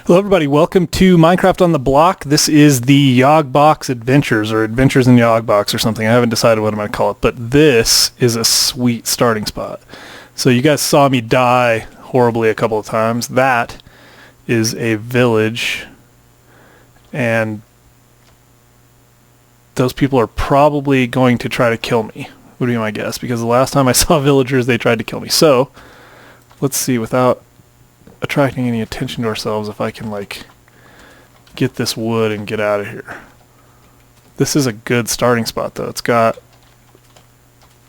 Hello everybody, welcome to Minecraft on the Block. This is the Yogbox Adventures, or Adventures in Yogbox or something. I haven't decided what I'm going to call it, but this is a sweet starting spot. So you guys saw me die horribly a couple of times. That is a village, and those people are probably going to try to kill me, would be my guess, because the last time I saw villagers, they tried to kill me. So, let's see, without attracting any attention to ourselves, if I can like get this wood and get out of here. This is a good starting spot though. It's got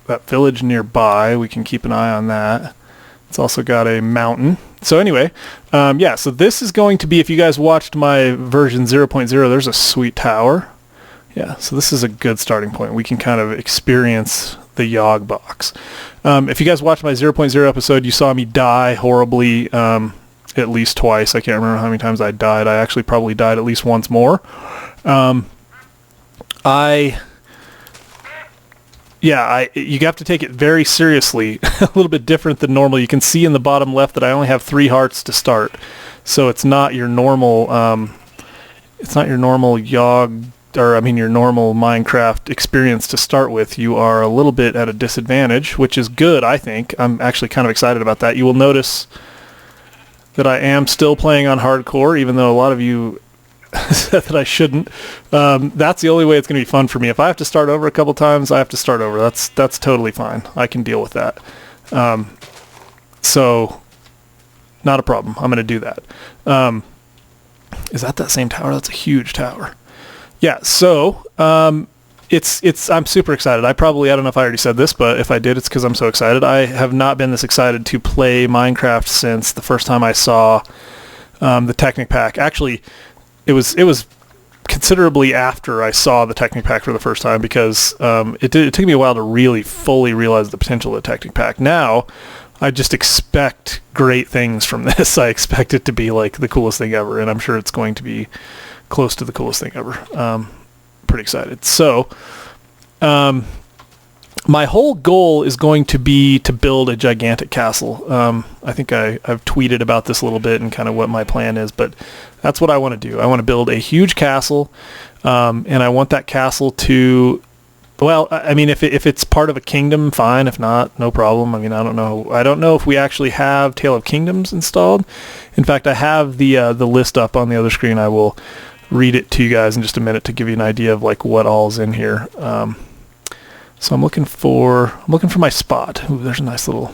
that village nearby. We can keep an eye on that. It's also got a mountain. So anyway, yeah, so this is going to be, if you guys watched my version 0.0, there's a sweet tower. Yeah, so this is a good starting point. We can kind of experience the Yogbox. If you guys watched my 0.0 episode, you saw me die horribly at least twice. I can't remember how many times I died. I actually probably died at least once more. You have to take it very seriously. A little bit different than normal. You can see in the bottom left that I only have 3 hearts to start. So it's not your normal your normal Minecraft experience to start with. You are a little bit at a disadvantage, which is good, I think. I'm actually kind of excited about that. You will notice that I am still playing on hardcore, even though a lot of you said that I shouldn't. That's the only way it's going to be fun for me. If I have to start over a couple times, I have to start over. That's totally fine. I can deal with that. So, not a problem. I'm going to do that. Is that same tower? That's a huge tower. Yeah, so I'm super excited. I don't know if I already said this, but if I did, it's because I'm so excited. I have not been this excited to play Minecraft since the first time I saw the Technic Pack. Actually, it was considerably after I saw the Technic Pack for the first time, because it took me a while to really fully realize the potential of the Technic Pack. Now, I just expect great things from this. I expect it to be like the coolest thing ever, and I'm sure it's going to be close to the coolest thing ever. Pretty excited. So, my whole goal is going to be to build a gigantic castle. I think I've tweeted about this a little bit and kind of what my plan is, but that's what I want to do. I want to build a huge castle, and I want that castle to, well, I mean, if it's part of a kingdom, fine. If not, no problem. I mean, I don't know if we actually have Tale of Kingdoms installed. In fact, I have the list up on the other screen. I will read it to you guys in just a minute to give you an idea of like what all's in here. So I'm looking for my spot. Ooh, there's a nice little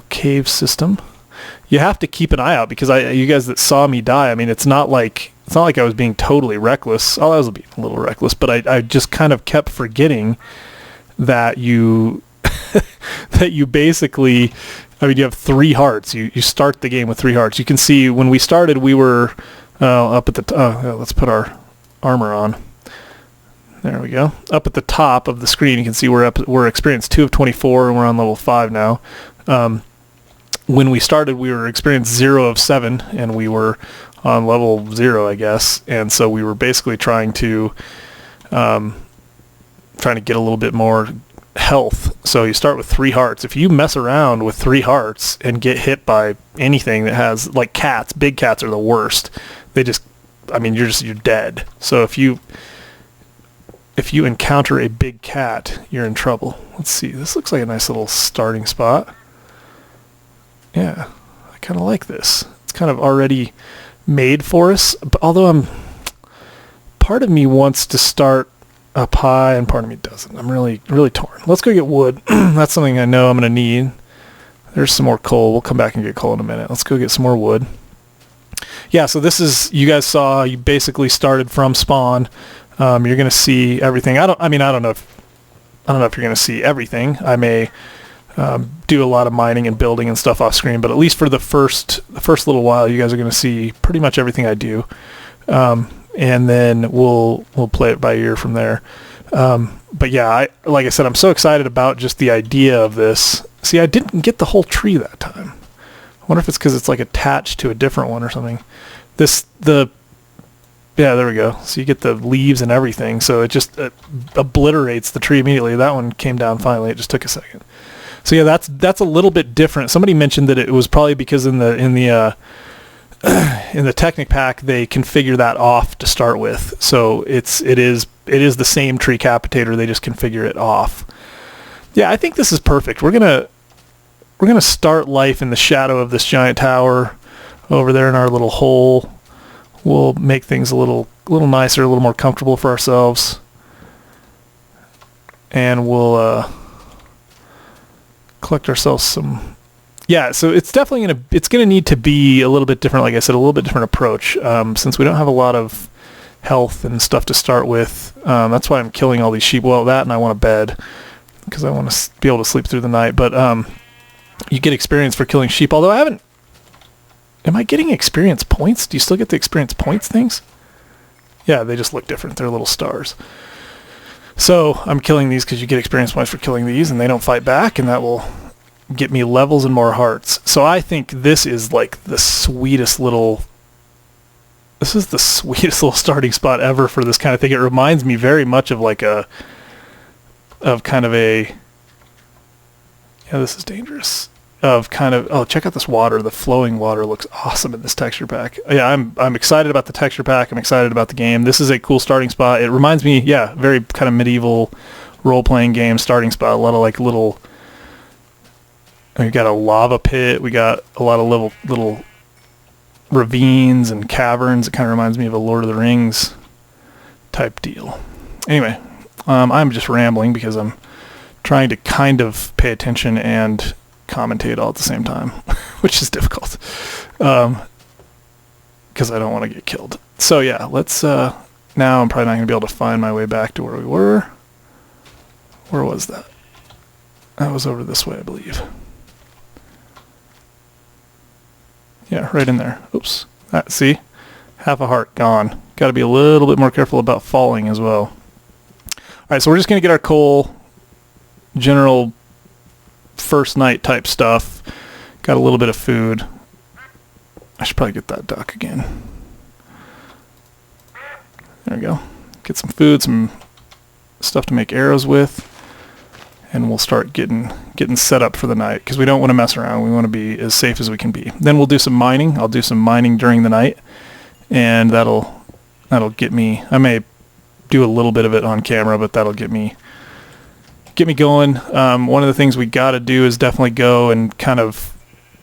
cave system. You have to keep an eye out, because you guys that saw me die, I mean, it's not like I was being totally reckless. Oh, I was being a little reckless, but I just kind of kept forgetting that you that you basically, I mean, you have 3 hearts. You start the game with 3 hearts. You can see when we started, we were up at the let's put our armor on. There we go. Up at the top of the screen, you can see we're experience 2 of 24, and we're on level 5 now. When we started, we were experience 0 of 7, and we were on level 0, I guess. And so we were basically trying to get a little bit more health. So you start with 3 hearts. If you mess around with 3 hearts and get hit by anything that has, like cats, big cats are the worst. They just, I mean, you're dead. So if you encounter a big cat, you're in trouble. Let's see. This looks like a nice little starting spot. Yeah, I kind of like this. It's kind of already made for us. But although part of me wants to start up high, and part of me doesn't. I'm really, really torn. Let's go get wood. That's something I know I'm going to need. There's some more coal. We'll come back and get coal in a minute. Let's go get some more wood. Yeah, so this is, you guys saw, you basically started from spawn. You're going to see everything. I don't know if you're going to see everything. I may do a lot of mining and building and stuff off screen, but at least for the first little while, you guys are going to see pretty much everything I do. And then we'll play it by ear from there. But yeah, like I said, I'm so excited about just the idea of this. See, I didn't get the whole tree that time. I wonder if it's because it's like attached to a different one or something. Yeah, there we go. So you get the leaves and everything. So it just obliterates the tree immediately. That one came down finally. It just took a second. So yeah, that's a little bit different. Somebody mentioned that it was probably because in the Technic pack they configure that off to start with. So it is the same tree capitator, they just configure it off. Yeah, I think this is perfect. We're gonna start life in the shadow of this giant tower over there in our little hole. We'll make things a little nicer, a little more comfortable for ourselves. And we'll collect ourselves some. Yeah, so it's definitely gonna need to be a little bit different. Like I said, a little bit different approach. Since we don't have a lot of health and stuff to start with, that's why I'm killing all these sheep. Well, that, and I want a bed because I want to be able to sleep through the night. But you get experience for killing sheep. Although I haven't. Am I getting experience points? Do you still get the experience points things? Yeah, they just look different. They're little stars. So I'm killing these because you get experience points for killing these, and they don't fight back, and that will get me levels and more hearts. So I think this is like the sweetest little... This is the sweetest little starting spot ever for this kind of thing. It reminds me very much of like a... Of kind of a... Yeah, this is dangerous. Of kind of... Oh, check out this water. The flowing water looks awesome in this texture pack. Yeah, I'm excited about the texture pack. I'm excited about the game. This is a cool starting spot. It reminds me, yeah, very kind of medieval role-playing game starting spot. A lot of like little... We got a lava pit. We got a lot of little ravines and caverns. It kind of reminds me of a Lord of the Rings type deal. Anyway, I'm just rambling because I'm trying to kind of pay attention and commentate all at the same time, which is difficult because I don't want to get killed. So yeah, let's now I'm probably not going to be able to find my way back to where we were. Where was that? That was over this way, I believe. Yeah, right in there. Oops. See? Half a heart gone. Got to be a little bit more careful about falling as well. Alright, so we're just going to get our coal, general first night type stuff. Got a little bit of food. I should probably get that duck again. There we go. Get some food, some stuff to make arrows with. And we'll start getting set up for the night because we don't want to mess around. We want to be as safe as we can be. Then we'll do some mining. I'll do some mining during the night, and that'll get me. I may do a little bit of it on camera, but that'll get me going. One of the things we got to do is definitely go and kind of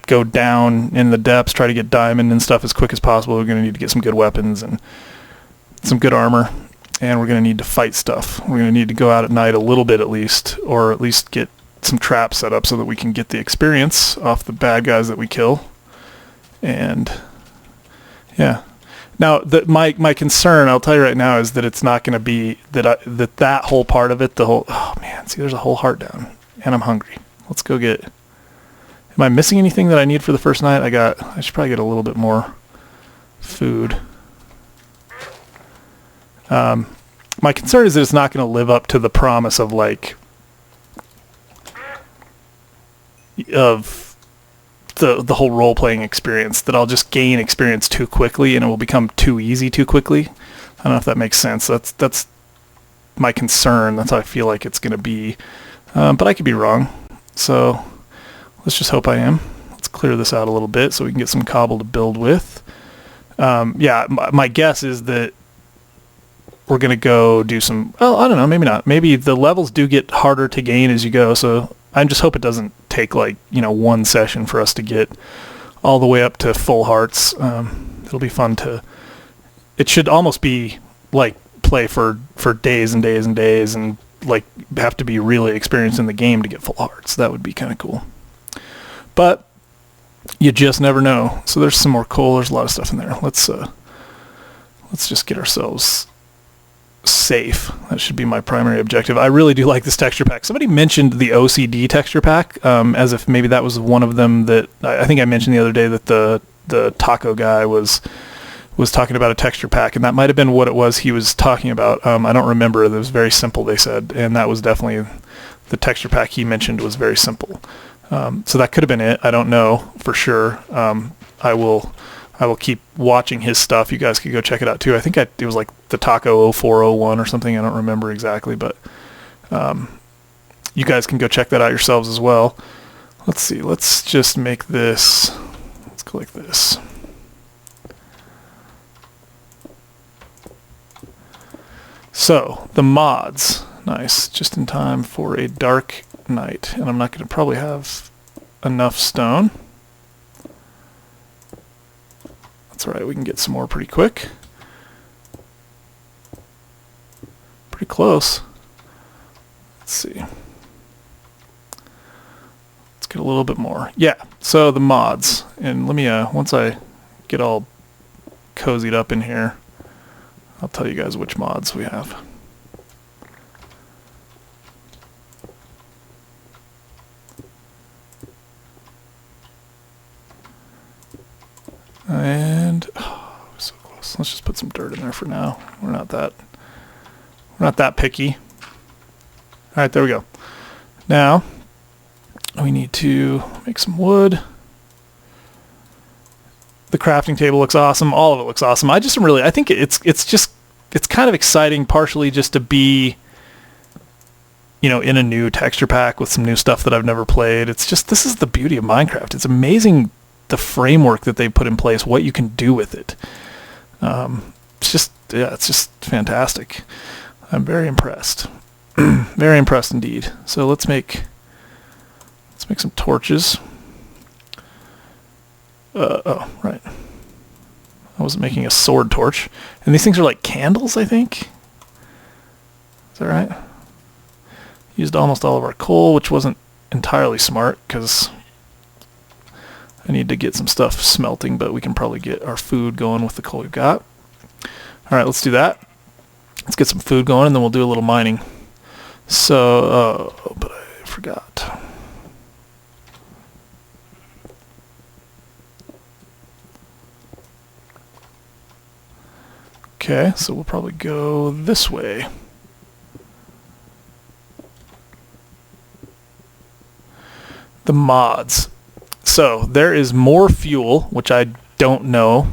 go down in the depths, try to get diamond and stuff as quick as possible. We're going to need to get some good weapons and some good armor. And we're going to need to fight stuff. We're going to need to go out at night a little bit at least, or at least get some traps set up so that we can get the experience off the bad guys that we kill. And yeah. Now, my concern, I'll tell you right now, is that it's not going to be that whole part of it, the whole... Oh, man, see, there's a whole heart down. And I'm hungry. Let's go get... Am I missing anything that I need for the first night? I should probably get a little bit more food. My concern is that it's not going to live up to the promise of like of the whole role-playing experience, that I'll just gain experience too quickly and it will become too easy too quickly. I don't know if that makes sense. That's my concern. That's how I feel like it's going to be. But I could be wrong. So let's just hope I am. Let's clear this out a little bit so we can get some cobble to build with. Yeah, my guess is that we're going to go do some... Well, I don't know. Maybe not. Maybe the levels do get harder to gain as you go. So I just hope it doesn't take like, one session for us to get all the way up to full hearts. It'll be fun to... It should almost be like play for days and days and days and like have to be really experienced in the game to get full hearts. That would be kind of cool. But you just never know. So there's some more coal. There's a lot of stuff in there. Let's just get ourselves safe. That should be my primary objective. I really do like this texture pack. Somebody mentioned the OCD texture pack, as if maybe that was one of them that I think I mentioned the other day, that the taco guy was talking about a texture pack, and that might have been what it was he was talking about. I don't remember. It was very simple, they said, and that was definitely the texture pack he mentioned was very simple. So that could have been it. I don't know for sure. I will keep watching his stuff. You guys could go check it out too. I think it was like the Taco 0401 or something. I don't remember exactly, but you guys can go check that out yourselves as well. let's see, let's just make this, let's go like this. So, the mods, nice, just in time for a dark night, and I'm not going to probably have enough stone. That's alright, we can get some more pretty quick. Pretty close. Let's see. Let's get a little bit more. Yeah, so the mods. And let me, once I get all cozied up in here, I'll tell you guys which mods we have. And, oh, so close. Let's just put some dirt in there for now. We're not that picky. Alright, there we go. Now, we need to make some wood. The crafting table looks awesome. All of it looks awesome. I think it's kind of exciting, partially just to be, you know, in a new texture pack with some new stuff that I've never played. It's just, this is the beauty of Minecraft. It's amazing the framework that they put in place, what you can do with it. It's just fantastic. I'm very impressed. Very impressed indeed. So let's make some torches. Oh, right. I was making a sword torch. And these things are like candles, I think. Is that right? Used almost all of our coal, which wasn't entirely smart, because I need to get some stuff smelting, but we can probably get our food going with the coal we've got. Alright, let's do that. Let's get some food going, and then we'll do a little mining. So, but I forgot. Okay, so we'll probably go this way. The mods. So, there is more fuel, which I don't know.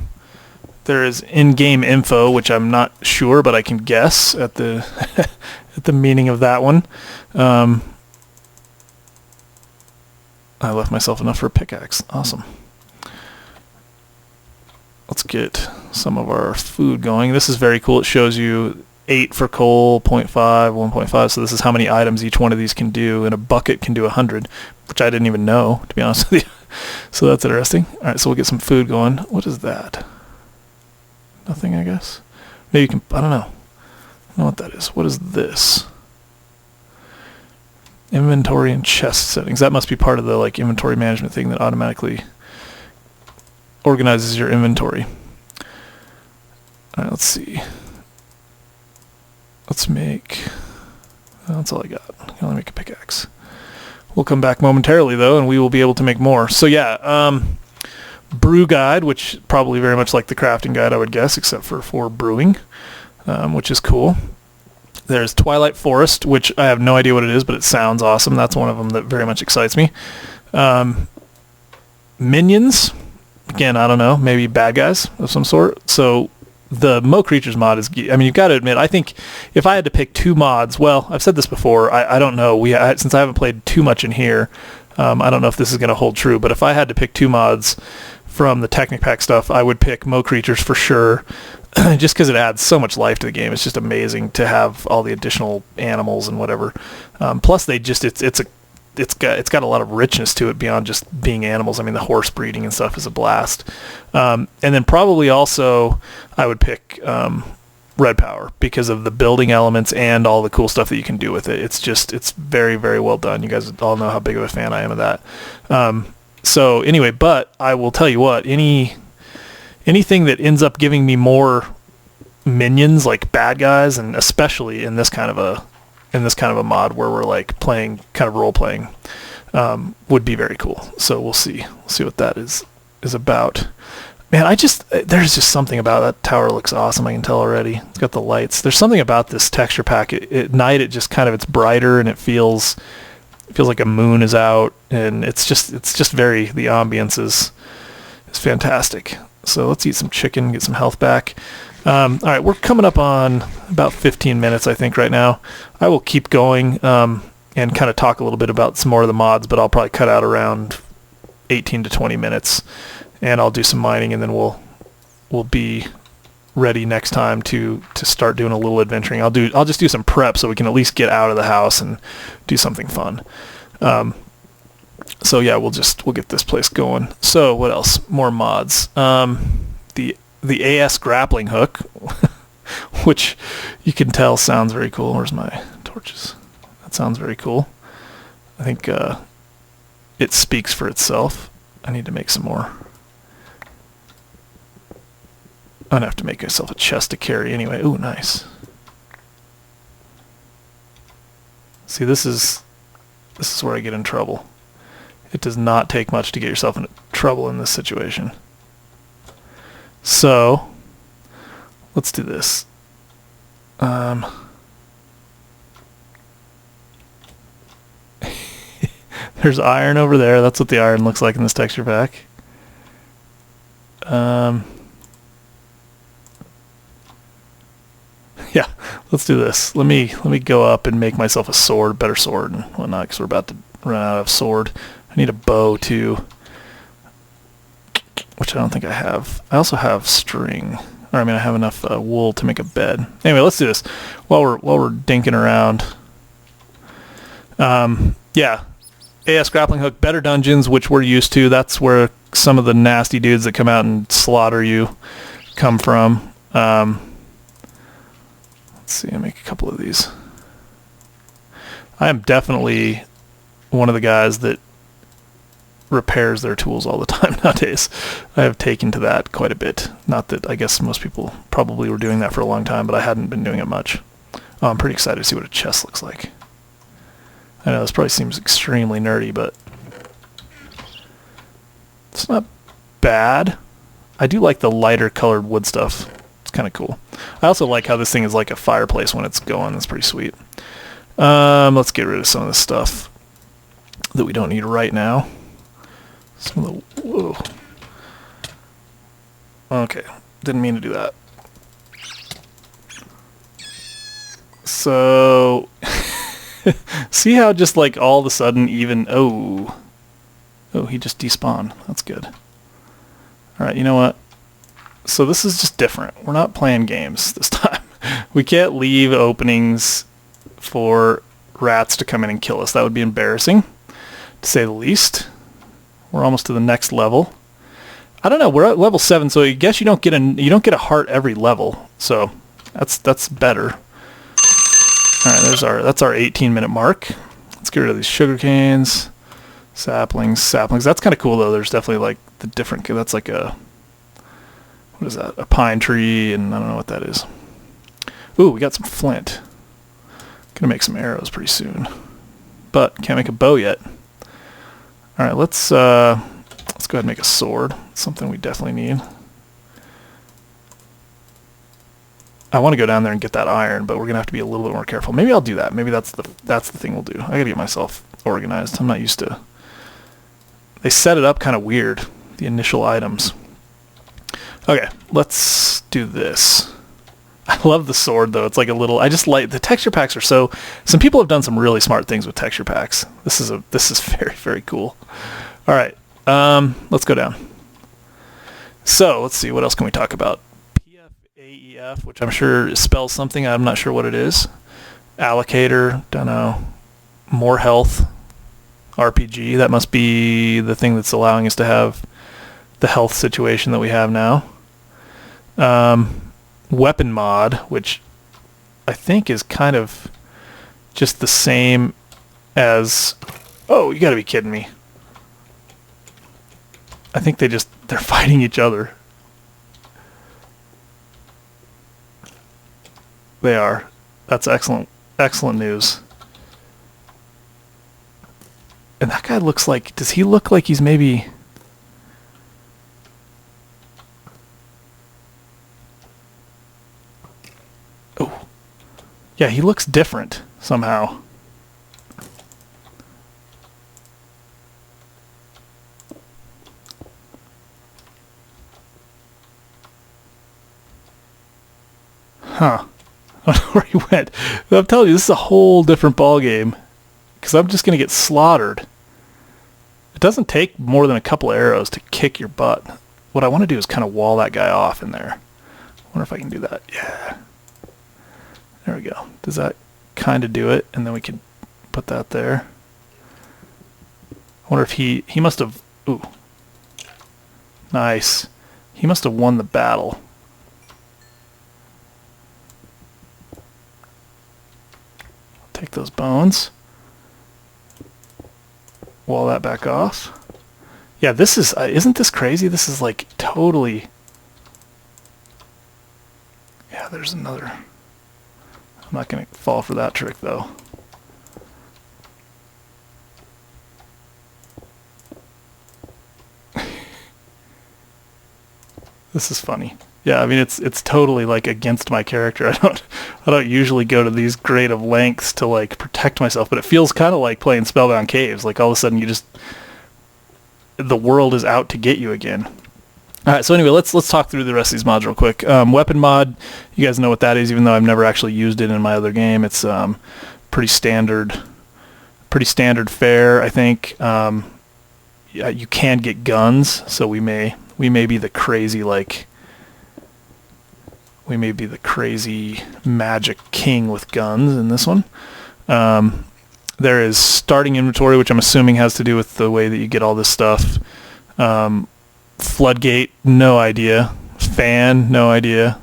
There is in-game info, which I'm not sure, but I can guess at the at the meaning of that one. I left myself enough for a pickaxe. Awesome. Let's get some of our food going. This is very cool. It shows you 8 for coal, 0.5, 1.5. So this is how many items each one of these can do, and a bucket can do 100, which I didn't even know, to be honest with you. So that's interesting. All right, so we'll get some food going. What is that? Nothing, I guess. Maybe you can, I don't know. I don't know what that is. What is this? Inventory and chest settings. That must be part of the like inventory management thing that automatically organizes your inventory. Alright, let's see. Let's make, that's all I got. I can only make a pickaxe. We'll come back momentarily though, and we will be able to make more. So yeah, brew guide, which probably very much like the crafting guide, I would guess, except for brewing, which is cool. There's Twilight Forest, which I have no idea what it is, but it sounds awesome. That's one of them that very much excites me. Minions, again, I don't know, maybe bad guys of some sort. So the Mo Creatures mod is, I mean, you've got to admit, I think if I had to pick 2 mods, well, I've said this before, I don't know, since I haven't played too much in here, I don't know if this is going to hold true, but if I had to pick 2 mods from the Technic Pack stuff, I would pick Mo Creatures for sure, just because it adds so much life to the game. It's just amazing to have all the additional animals and whatever. Plus, they just it's got a lot of richness to it beyond just being animals. I mean, the horse breeding and stuff is a blast. And then probably also I would pick Red Power because of the building elements and all the cool stuff that you can do with it. It's very, very well done. You guys all know how big of a fan I am of that. So anyway, but I will tell you what, anything that ends up giving me more minions, like bad guys, and especially in this kind of a mod where we're like playing, kind of role playing, would be very cool. So we'll see what that is about. Man, there's just something about that tower. Looks awesome. I can tell already. It's got the lights. There's something about this texture pack. At night, it just kind of, it's brighter and it feels like a moon is out, and it's just very, the ambience is fantastic. So let's eat some chicken, get some health back. All right, we're coming up on about 15 minutes, I think, right now. I will keep going. and kind of talk a little bit about some more of the mods, but I'll probably cut out around 18 to 20 minutes, and I'll do some mining, and then we'll be ready next time to start doing a little adventuring. I'll just do some prep so we can at least get out of the house and do something fun. So yeah, we'll get this place going. So what else? More mods. The AS grappling hook, which you can tell sounds very cool. Where's my torches? That sounds very cool. I think it speaks for itself. I need to make some more. I'm gonna have to make myself a chest to carry anyway. Ooh, nice. See, this is where I get in trouble. It does not take much to get yourself into trouble in this situation. So, let's do this. There's iron over there. That's what the iron looks like in this texture pack. Yeah, let's do this. Let me go up and make myself a better sword and whatnot, because we're about to run out of sword. I need a bow too, which I don't think I have. I also have string, or I mean, I have enough wool to make a bed. Anyway, let's do this while we're dinking around. Yeah, AS grappling hook, better dungeons, which we're used to. That's where some of the nasty dudes that come out and slaughter you come from. Let's see, I'll make a couple of these. I am definitely one of the guys that repairs their tools all the time nowadays. I have taken to that quite a bit. Not that I guess most people probably were doing that for a long time, but I hadn't been doing it much. Oh, I'm pretty excited to see what a chest looks like. I know this probably seems extremely nerdy, but it's not bad. I do like the lighter colored wood stuff. It's kind of cool. I also like how this thing is like a fireplace when it's going. That's pretty sweet. Let's get rid of some of this stuff that we don't need right now. Some of the... Whoa. Okay. Didn't mean to do that. So... see how just like all of a sudden even... Oh, he just despawned. That's good. Alright, you know what? So this is just different. We're not playing games this time. We can't leave openings for rats to come in and kill us. That would be embarrassing, to say the least. We're almost to the next level. I don't know. We're at level 7, so I guess you don't get a heart every level. So that's better. All right, that's our 18-minute mark. Let's get rid of these sugar canes, saplings. That's kind of cool though. There's definitely like the different. That's like a, what is that? A pine tree, and I don't know what that is. Ooh, we got some flint. Gonna make some arrows pretty soon, but can't make a bow yet. All right, let's go ahead and make a sword. It's something we definitely need. I want to go down there and get that iron, but we're gonna have to be a little bit more careful. Maybe I'll do that. Maybe that's the thing we'll do. I gotta get myself organized. I'm not used to. They set it up kind of weird. The initial items. Okay, let's do this. I love the sword though. It's like a little. I just like the texture packs are so. Some people have done some really smart things with texture packs. This is very, very cool. All right, let's go down. So let's see, what else can we talk about? PFAEF, which I'm sure spells something. I'm not sure what it is. Allocator, don't know. More health. RPG. That must be the thing that's allowing us to have the health situation that we have now. Weapon mod, which I think is kind of just the same as... Oh, you gotta be kidding me. I think they're fighting each other. They are. That's excellent. Excellent news. And that guy looks like... Does he look like he's maybe... Oh. Yeah, he looks different somehow. Huh. I don't know where he went. I'm telling you, this is a whole different ball game because I'm just going to get slaughtered. It doesn't take more than a couple arrows to kick your butt. What I want to do is kind of wall that guy off in there. I wonder if I can do that. Yeah. There we go. Does that kind of do it? And then we can put that there. I wonder if he must have... Ooh. Nice. He must have won the battle. Take those bones. Wall that back off. Yeah, this is... isn't this crazy? This is like totally... Yeah, there's another... I'm not going to fall for that trick, though. This is funny. Yeah, I mean it's totally like against my character. I don't usually go to these great of lengths to like protect myself, but it feels kind of like playing Spellbound Caves. Like all of a sudden the world is out to get you again. All right, so anyway, let's talk through the rest of these mods real quick. Weapon mod, you guys know what that is, even though I've never actually used it in my other game. It's pretty standard fare, I think. Yeah, you can get guns, so we may be the crazy magic king with guns in this one. There is starting inventory, which I'm assuming has to do with the way that you get all this stuff. Floodgate, no idea. Fan, no idea.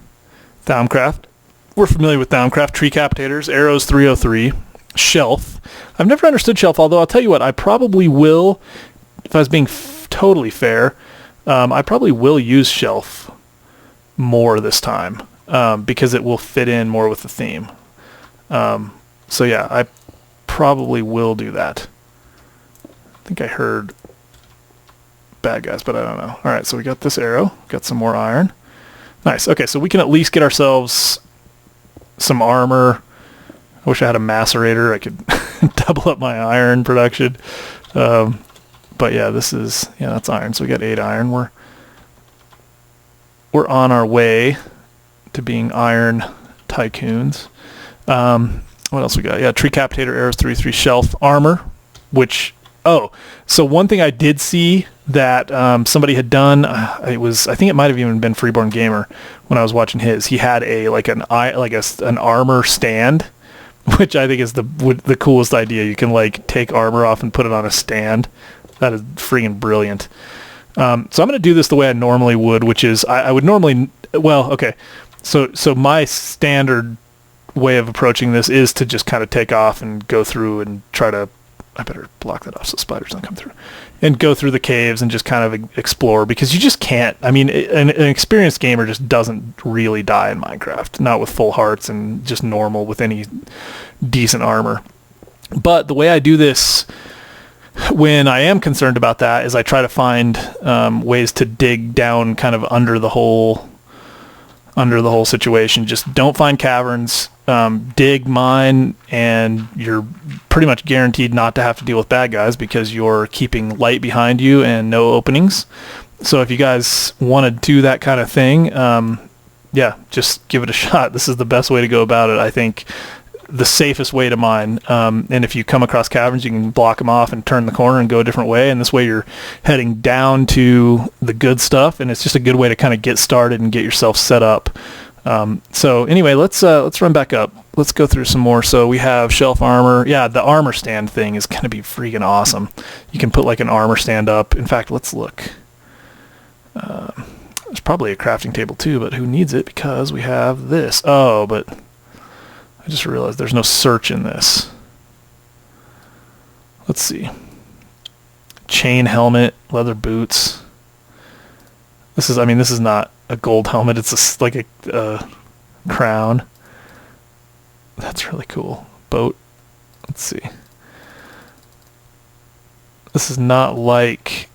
Thaumcraft, we're familiar with Thaumcraft. Tree Capitators, Arrows 303. Shelf, I've never understood Shelf, although I'll tell you what, I probably will, if I was being totally fair, I probably will use Shelf more this time, because it will fit in more with the theme. So yeah, I probably will do that. I think I heard bad guys, but I don't know. Alright, so we got this arrow, got some more iron. Nice, okay, so we can at least get ourselves some armor. I wish I had a macerator, I could double up my iron production. But yeah, that's iron, so we got 8 iron. We're on our way to being iron tycoons. What else we got? Yeah, Tree Capitator, Arrows 3-3, Shelf, Armor, which... Oh, so one thing I did see that somebody had done, I think it might have even been Freeborn Gamer when I was watching his. He had an armor stand, which I think is the coolest idea. You can like take armor off and put it on a stand. That is freaking brilliant. So I'm going to do this the way I normally would, which is I would normally... Well, okay. So my standard way of approaching this is to just kind of take off and go through and try to... I better block that off so spiders don't come through. And go through the caves and just kind of explore, because you just can't... I mean, an experienced gamer just doesn't really die in Minecraft. Not with full hearts and just normal with any decent armor. But the way I do this... when I am concerned about that is I try to find ways to dig down kind of under the whole situation. Just don't find caverns, dig, mine, and you're pretty much guaranteed not to have to deal with bad guys because you're keeping light behind you and no openings. So if you guys want to do that kind of thing, yeah, just give it a shot. This is the best way to go about it, I think. The safest way to mine, and if you come across caverns, you can block them off and turn the corner and go a different way, and this way you're heading down to the good stuff, and it's just a good way to kind of get started and get yourself set up. So anyway, let's run back up. Let's go through some more. So we have Shelf Armor. Yeah, the armor stand thing is going to be freaking awesome. You can put like an armor stand up. In fact, let's look. There's probably a crafting table too, but who needs it because we have this. Oh, but... I just realized there's no search in this. Let's see. Chain helmet, leather boots. This is not a gold helmet. It's like a crown. That's really cool. Boat. Let's see. This is not like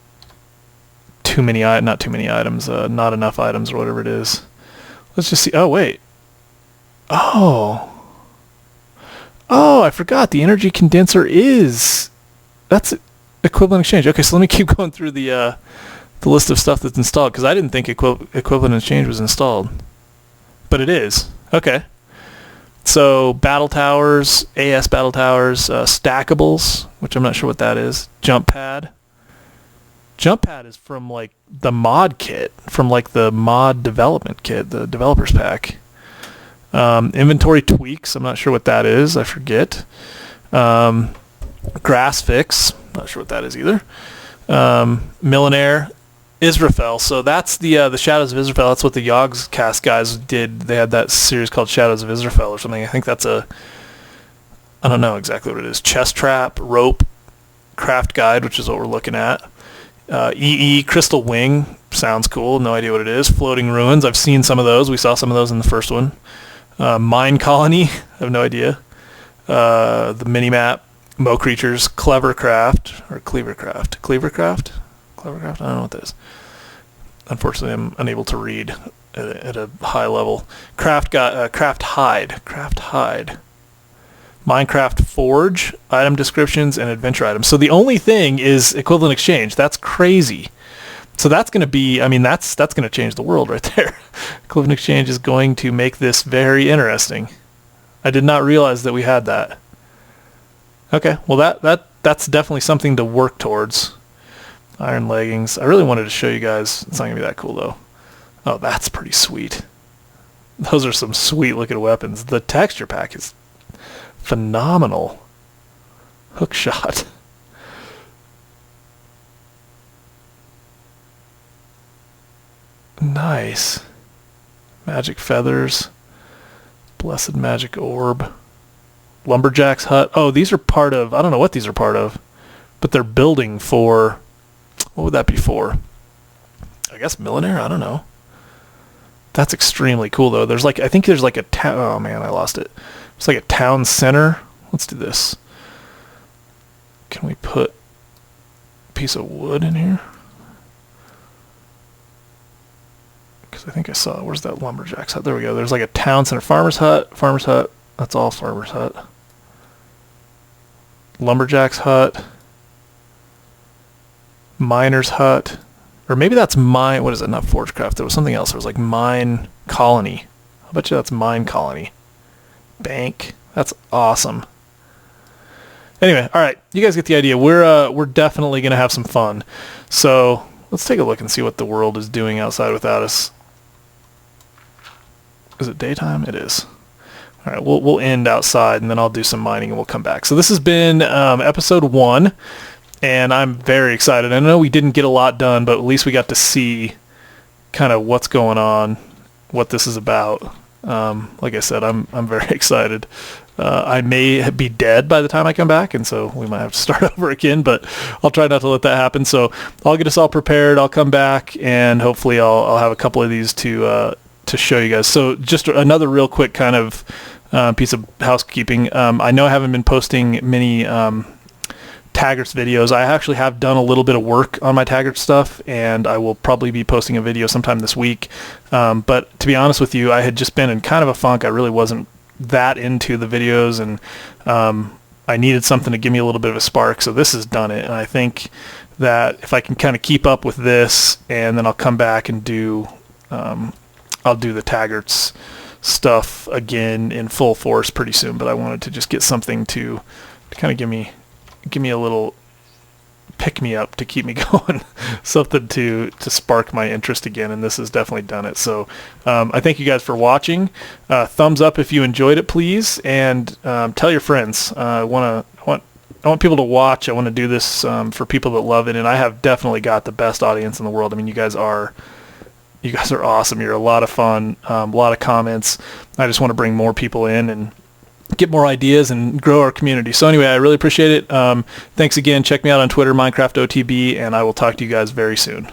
not too many items, not enough items or whatever it is. Let's just see. Oh, wait. Oh, I forgot. The energy condenser that's equivalent exchange. Okay, so let me keep going through the list of stuff that's installed, because I didn't think equivalent exchange was installed. But it is. Okay. So battle towers, AS battle towers, stackables, which I'm not sure what that is. Jump pad. Jump pad is from like the mod kit, from like the mod development kit, the developers pack. Inventory tweaks, I'm not sure what that is, I forget. Grass fix, not sure what that is either. Millionaire, Israfel, so that's the Shadows of Israfel. That's what the Yogbox guys did. They had that series called Shadows of Israfel or something. I think that's I don't know exactly what it is. Chest trap, rope, craft guide, which is what we're looking at. EE, Crystal Wing, sounds cool. No idea what it is. Floating Ruins, I've seen some of those. We saw some of those in the first one. Mine Colony, I have no idea. The mini-map, Mo Creatures, Clevercraft, or Cleavercraft. Cleavercraft? Clevercraft? I don't know what that is. Unfortunately, I'm unable to read at a high level. Craft Hide. Minecraft Forge, item descriptions, and adventure items. So the only thing is equivalent exchange. That's crazy. So that's going to be, I mean, that's going to change the world right there. Equivalent exchange is going to make this very interesting. I did not realize that we had that. Okay, well that's definitely something to work towards. Iron leggings. I really wanted to show you guys. It's not going to be that cool though. Oh, that's pretty sweet. Those are some sweet looking weapons. The texture pack is phenomenal. Hook shot. Nice. Magic feathers. Blessed magic orb. Lumberjack's hut. Oh, these are part of, I don't know what these are part of, but they're building for, what would that be for? I guess millionaire? I don't know. That's extremely cool though. There's like, I think there's like a town, oh man, I lost it. It's like a town center. Let's do this. Can we put a piece of wood in here? Because I think I saw, where's that lumberjack's hut? There we go. There's like a town center. Farmer's hut. That's all farmer's hut. Lumberjack's hut. Miner's hut. Or maybe that's mine. What is it? Not Forgecraft. There was something else. There was like mine colony. I bet you that's mine colony. Bank. That's awesome. Anyway, all right. You guys get the idea. We're definitely going to have some fun. So let's take a look and see what the world is doing outside without us. Is it daytime? It is. All right, we'll end outside, and then I'll do some mining, and we'll come back. So this has been episode 1, and I'm very excited. I know we didn't get a lot done, but at least we got to see kind of what's going on, what this is about. Like I said, I'm very excited. I may be dead by the time I come back, and so we might have to start over again, but I'll try not to let that happen. So I'll get us all prepared. I'll come back, and hopefully I'll have a couple of these to show you guys. So just another real quick kind of piece of housekeeping. I know I haven't been posting many Taggart videos. I actually have done a little bit of work on my Taggart stuff, and I will probably be posting a video sometime this week. But to be honest with you, I had just been in kind of a funk. I really wasn't that into the videos, and I needed something to give me a little bit of a spark, so this has done it. And I think that if I can kind of keep up with this, and then I'll come back and do I'll do the Taggart's stuff again in full force pretty soon. But I wanted to just get something to kind of give me a little pick me up to keep me going, something to spark my interest again, and this has definitely done it. So I thank you guys for watching. Thumbs up if you enjoyed it, please, and tell your friends. I want people to watch. I want to do this for people that love it, and I have definitely got the best audience in the world. I mean, you guys are awesome. You're a lot of fun, a lot of comments. I just want to bring more people in and get more ideas and grow our community. So anyway, I really appreciate it. Thanks again. Check me out on Twitter, Minecraft OTB, and I will talk to you guys very soon.